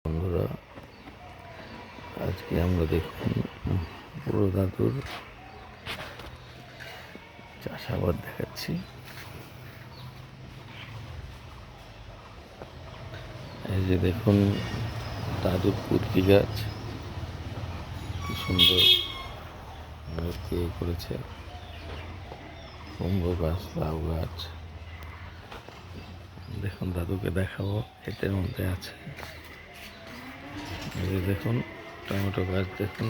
বন্ধুরা, আজকে আমরা দেখুন বুড়ো দাদুর চাষাবাদ দেখাচ্ছি। এই যে দেখুন দাদুর কুরকি গাছ কি সুন্দর করেছে, কুমড়ো গাছ, লাউ গাছ। দেখুন দাদুকে দেখাবো, ক্ষেতের মধ্যে আছে। এই যে দেখুন টমেটো গাছ, দেখুন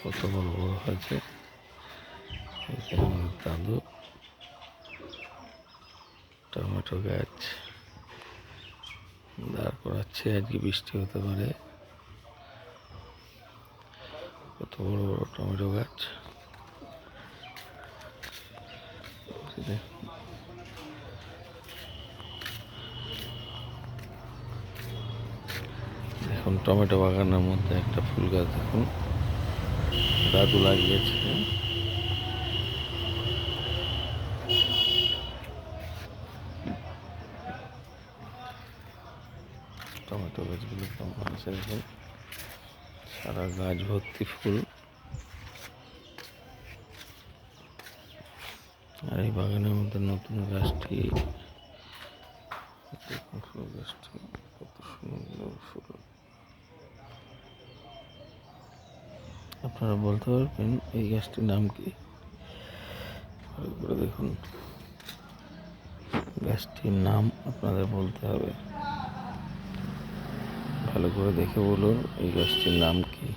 কত বড় বড় হয়েছে। দাদু টমেটো গাছ দাঁড় করাচ্ছে, আজকে বৃষ্টি হতে পারে। কত বড় বড় টমেটো গাছ। দেখুন টমেটো বাগানের মধ্যে একটা ফুল গাছ দেখুন দাদু লাগিয়েছে। টমেটো গাছগুলো কেমন হয়েছে দেখুন, সারা গাছ ভর্তি ফুল। আর এই বাগানের মধ্যে নতুন গাছটি, ফুল গাছটি কত সুন্দর ফুল। আপনারা বলতে পারবেন এই গাছটির নাম কি? ভালো করে দেখুন, গাছটির নাম আপনাদের বলতে হবে। ভালো করে দেখে বলুন এই গাছটির নাম কি।